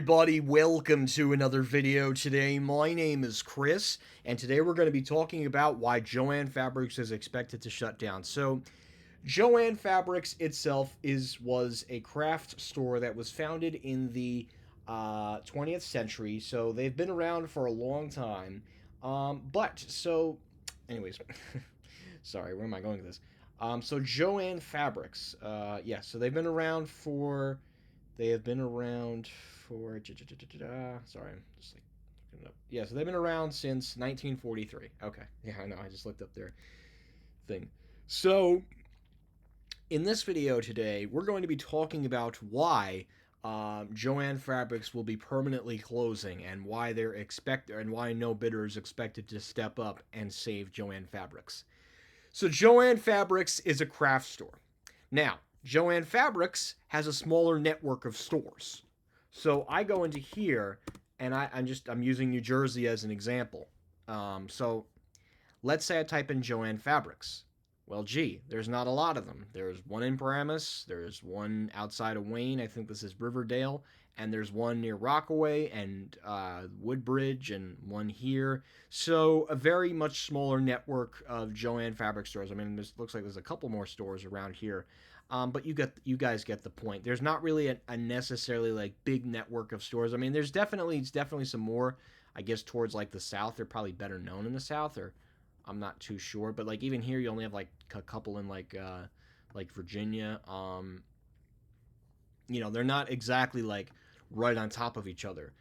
Everybody, welcome to another video today. My name is Chris, and today we're going to be talking about why Joann Fabrics is expected to shut down. So, Joann Fabrics itself was a craft store that was founded in the 20th century, so they've been around for a long time. Anyways, sorry, where am I going with this? So Joann Fabrics, yeah, so they have been around for. Sorry, I'm just like looking it up. Yeah, so they've been around since 1943. Okay, yeah, I know. I just looked up their thing. So in this video today, we're going to be talking about why Joann Fabrics will be permanently closing and why no bidder is expected to step up and save Joann Fabrics. So Joann Fabrics is a craft store. Now, Joann Fabrics has a smaller network of stores. So I go into here and I'm using New Jersey as an example. So let's say I type in Joann Fabrics. Well, gee, there's not a lot of them. There's one in Paramus, there's one outside of Wayne, I think this is Riverdale, and there's one near Rockaway and Woodbridge, and one here. So a very much smaller network of Joann Fabric stores. I mean, this looks like there's a couple more stores around here, but you guys get the point. There's not really a necessarily like big network of stores. I mean, it's definitely some more. I guess towards like the south, they're probably better known in the south, or I'm not too sure, but like even here, you only have like a couple in like Virginia. They're not exactly like right on top of each other.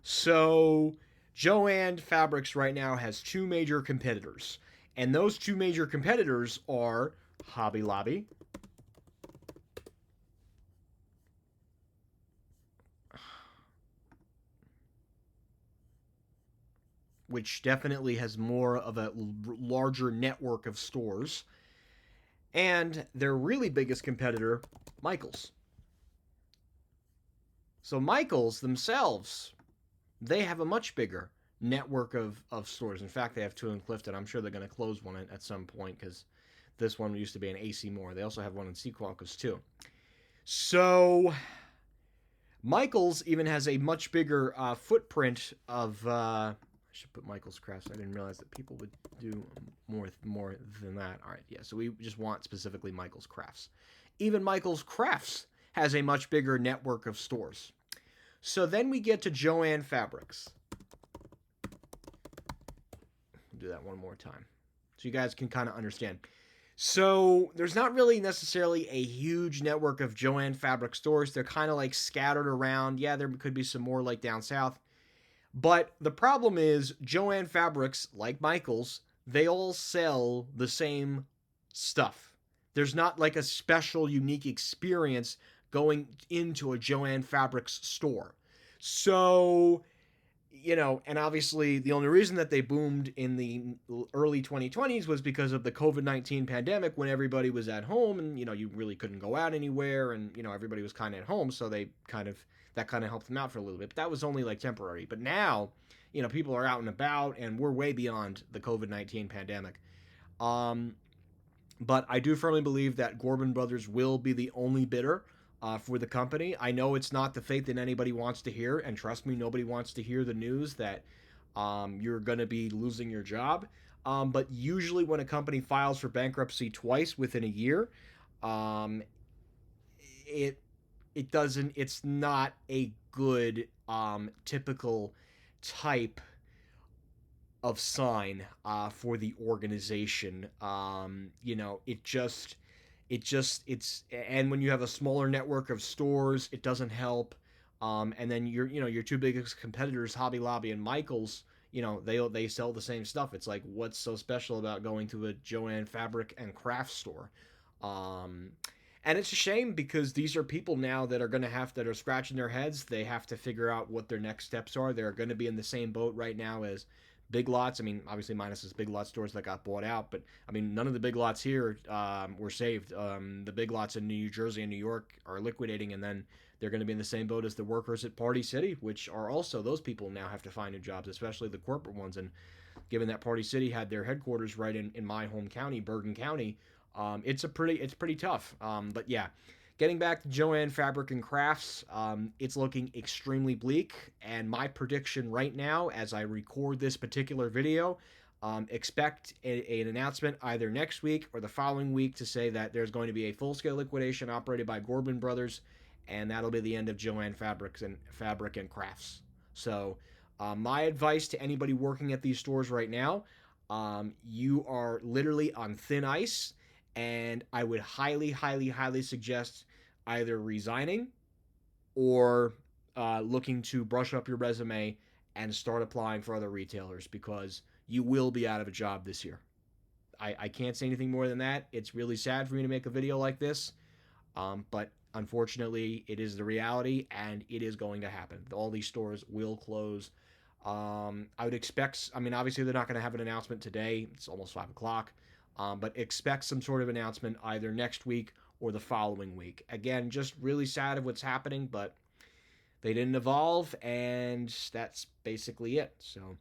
So Joann Fabrics right now has two major competitors, and those two major competitors are Hobby Lobby, which definitely has more of a larger network of stores, and their really biggest competitor, Michaels. So Michaels themselves, they have a much bigger network of stores. In fact, they have two in Clifton. I'm sure they're going to close one at some point because this one used to be an AC Moore. They also have one in Sequoias too. So Michaels even has a much bigger footprint of. I should put Michaels Crafts. I didn't realize that people would do more than that. All right, yeah. So we just want specifically Michaels Crafts. Even Michaels Crafts has a much bigger network of stores. So then we get to Joann Fabrics. I'll do that one more time so you guys can kind of understand. So there's not really necessarily a huge network of Joann Fabric stores. They're kind of like scattered around. Yeah, there could be some more like down south. But the problem is Joann Fabrics, like Michaels, they all sell the same stuff. There's not like a special unique experience going into a Joann Fabrics store. So, and obviously the only reason that they boomed in the early 2020s was because of the COVID-19 pandemic when everybody was at home and, you really couldn't go out anywhere and, everybody was kind of at home. So that kind of helped them out for a little bit. But that was only like temporary. But now, people are out and about and we're way beyond the COVID-19 pandemic. But I do firmly believe that Gorban Brothers will be the only bidder for the company. I know it's not the fate that anybody wants to hear, and trust me, nobody wants to hear the news that you're going to be losing your job. But usually, when a company files for bankruptcy twice within a year, um, it it doesn't. It's not a good typical type of sign for the organization. And when you have a smaller network of stores, it doesn't help. And then your two biggest competitors, Hobby Lobby and Michaels, they sell the same stuff. It's like, what's so special about going to a Joann Fabric and Craft store? Um, and it's a shame because these are people now that are scratching their heads. They have to figure out what their next steps are. They're going to be in the same boat right now as Big Lots. I mean, obviously minus his Big Lot stores that got bought out, but I mean, none of the Big Lots here were saved. The Big Lots in New Jersey and New York are liquidating, and then they're going to be in the same boat as the workers at Party City, which are also, those people now have to find new jobs, especially the corporate ones. And given that Party City had their headquarters right in my home county, Bergen County, it's pretty tough. But yeah, getting back to Joann Fabric and Crafts, it's looking extremely bleak. And my prediction right now, as I record this particular video, expect an announcement either next week or the following week to say that there's going to be a full-scale liquidation operated by Gorman Brothers, and that'll be the end of Joann Fabric and Crafts. So, my advice to anybody working at these stores right now, you are literally on thin ice, and I would highly, highly, highly suggest either resigning or looking to brush up your resume and start applying for other retailers, because you will be out of a job this year. I can't say anything more than that. It's really sad for me to make a video like this, but unfortunately, it is the reality, and it is going to happen. All these stores will close. I would expect, I mean, obviously, they're not going to have an announcement today. It's almost 5 o'clock. But expect some sort of announcement either next week or the following week. Again, just really sad of what's happening, but they didn't evolve, and that's basically it. So,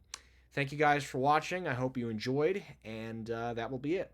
thank you guys for watching. I hope you enjoyed, and that will be it.